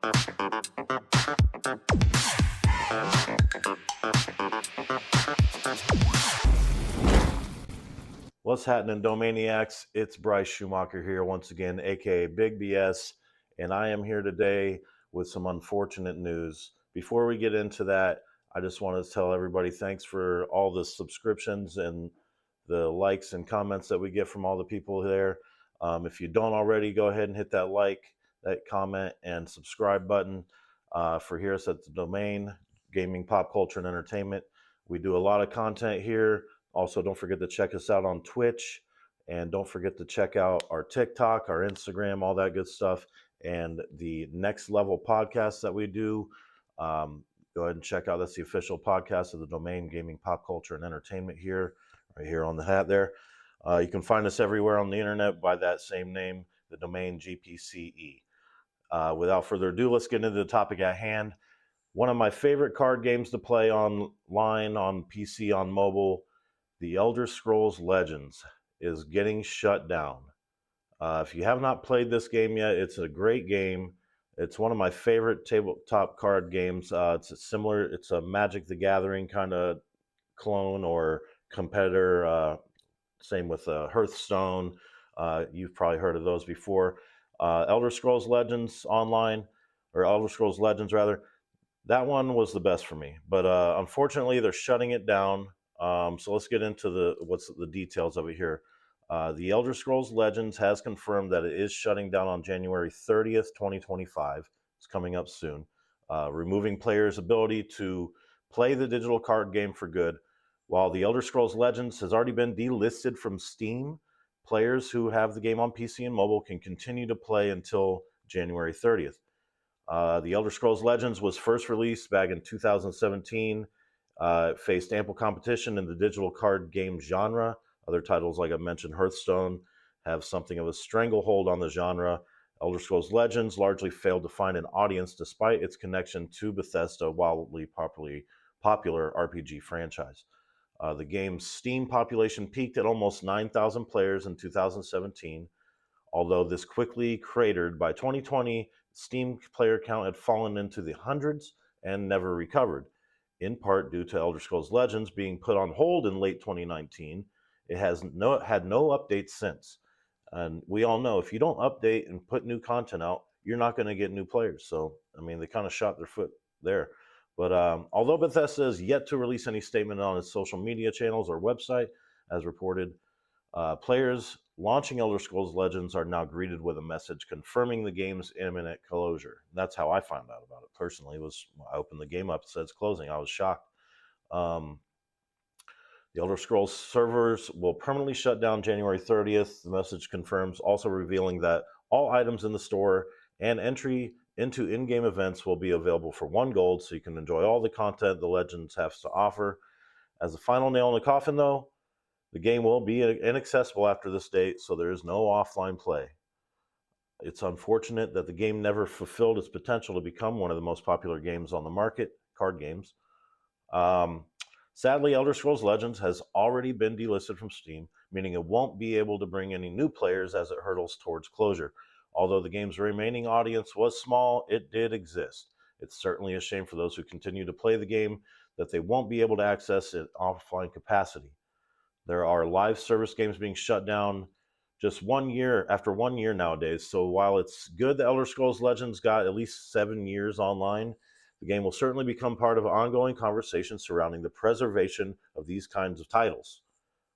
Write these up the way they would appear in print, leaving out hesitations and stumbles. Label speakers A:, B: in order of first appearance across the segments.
A: What's happening, Domaniacs? It's Bryce Schumacher here once again, aka Big BS, and I am here today with some unfortunate news. Before we get into that, I just wanted to tell everybody thanks for all the subscriptions and the likes and comments that we get from all the people there. If you don't already, go ahead and hit that like, that comment, and subscribe button for here us at the Domain, Gaming, Pop Culture, and Entertainment. We do a lot of content here. Also, don't forget to check us out on Twitch, and don't forget to check out our TikTok, our Instagram, all that good stuff, and the Next Level podcast that we do. Go ahead and check out. That's the official podcast of the Domain, Gaming, Pop Culture, and Entertainment here, right here on the hat there. You can find us everywhere on the internet by that same name, the Domain GPCE. Without further ado, let's get into the topic at hand. One of my favorite card games to play online, on PC, on mobile, The Elder Scrolls Legends, is getting shut down. If you have not played this game yet, it's a great game. It's one of my favorite tabletop card games. It's a Magic the Gathering kind of clone or competitor. Same with Hearthstone. You've probably heard of those before. Elder Scrolls Legends Online, or Elder Scrolls Legends rather, that one was the best for me. But unfortunately, they're shutting it down. So let's get into the details of it here. The Elder Scrolls Legends has confirmed that it is shutting down on January 30th, 2025. It's coming up soon, removing players' ability to play the digital card game for good. While The Elder Scrolls Legends has already been delisted from Steam, players who have the game on PC and mobile can continue to play until January 30th. The Elder Scrolls Legends was first released back in 2017. It faced ample competition in the digital card game genre. Other titles, like I mentioned, Hearthstone, have something of a stranglehold on the genre. Elder Scrolls Legends largely failed to find an audience despite its connection to Bethesda's wildly popular RPG franchise. The game's Steam population peaked at almost 9,000 players in 2017. Although this quickly cratered by 2020, Steam player count had fallen into the hundreds and never recovered, in part due to Elder Scrolls Legends being put on hold in late 2019. It has had no updates since. And we all know if you don't update and put new content out, you're not going to get new players. So, I mean, they kind of shot their foot there. But although Bethesda is yet to release any statement on its social media channels or website, as reported, players launching Elder Scrolls Legends are now greeted with a message confirming the game's imminent closure. That's how I found out about it personally. I opened the game up, it said it's closing. I was shocked. The Elder Scrolls servers will permanently shut down January 30th. The message confirms, also revealing that all items in the store and entry into in-game events will be available for 1 gold, so you can enjoy all the content the Legends has to offer. As a final nail in the coffin, though, the game will be inaccessible after this date, so there is no offline play. It's unfortunate that the game never fulfilled its potential to become one of the most popular games on the market, card games. Sadly, Elder Scrolls Legends has already been delisted from Steam, meaning it won't be able to bring any new players as it hurdles towards closure. Although the game's remaining audience was small, it did exist. It's certainly a shame for those who continue to play the game that they won't be able to access it offline capacity. There are live service games being shut down just 1 year after 1 year nowadays. So while it's good that Elder Scrolls Legends got at least 7 years online, the game will certainly become part of an ongoing conversation surrounding the preservation of these kinds of titles,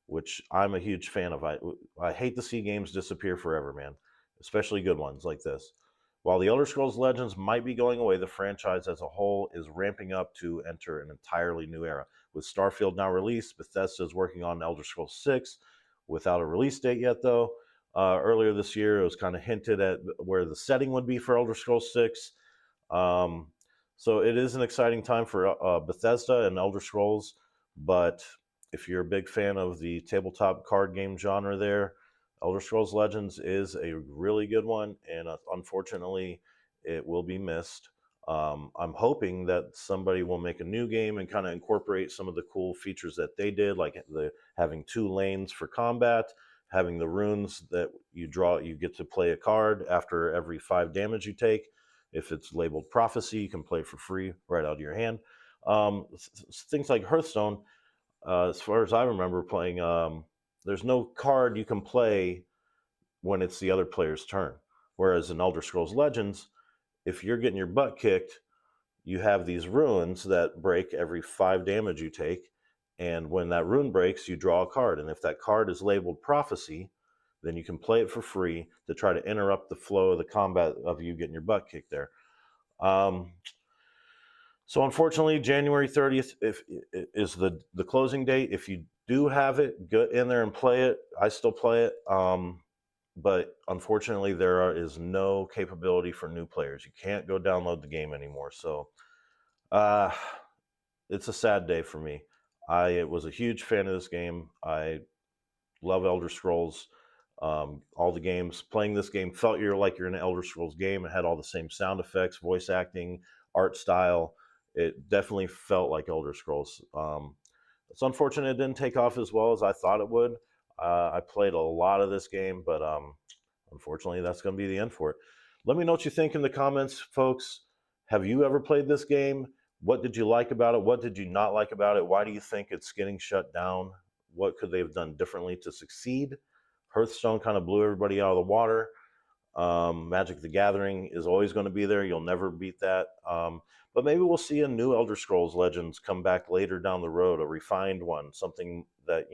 A: which I'm a huge fan of. I hate to see games disappear forever, man, especially good ones like this. While the Elder Scrolls Legends might be going away, the franchise as a whole is ramping up to enter an entirely new era. With Starfield now released, Bethesda is working on Elder Scrolls 6 without a release date yet, though. Earlier this year, it was kind of hinted at where the setting would be for Elder Scrolls 6. So it is an exciting time for Bethesda and Elder Scrolls, but if you're a big fan of the tabletop card game genre there, Elder Scrolls Legends is a really good one, and unfortunately, it will be missed. I'm hoping that somebody will make a new game and kind of incorporate some of the cool features that they did, like having 2 lanes for combat, having the runes that you draw, you get to play a card after every 5 damage you take, If it's labeled Prophecy, you can play it for free right out of your hand. Things like Hearthstone, as far as I remember playing, there's no card you can play when it's the other player's turn. Whereas in Elder Scrolls Legends, if you're getting your butt kicked, you have these runes that break every 5 damage you take. And when that rune breaks, you draw a card. And if that card is labeled Prophecy, then you can play it for free to try to interrupt the flow of the combat of you getting your butt kicked there. So unfortunately, January 30th is the closing date. If you do have it, get in there and play it. I still play it. But unfortunately, there is no capability for new players. You can't go download the game anymore. So it's a sad day for me. I was a huge fan of this game. I love Elder Scrolls. All the games, playing this game felt like you're in an Elder Scrolls game. It had all the same sound effects, voice acting, art style. It definitely felt like Elder Scrolls. It's unfortunate it didn't take off as well as I thought it would. I played a lot of this game, but unfortunately, that's going to be the end for it. Let me know what you think in the comments, folks. Have you ever played this game? What did you like about it? What did you not like about it? Why do you think it's getting shut down? What could they have done differently to succeed? Hearthstone kind of blew everybody out of the water. Magic the Gathering is always going to be there. You'll never beat that. But maybe we'll see a new Elder Scrolls Legends come back later down the road, a refined one, something that,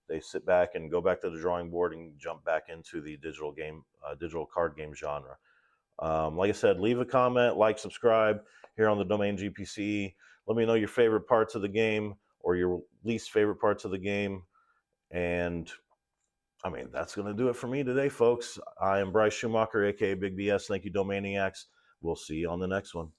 A: they sit back and go back to the drawing board and jump back into the digital card game genre. Like I said, leave a comment, like, subscribe here on the Domain GPC. Let me know your favorite parts of the game or your least favorite parts of the game. And that's going to do it for me today, folks. I am Bryce Schumacher, aka BigBS. Thank you, Domaniacs. We'll see you on the next one.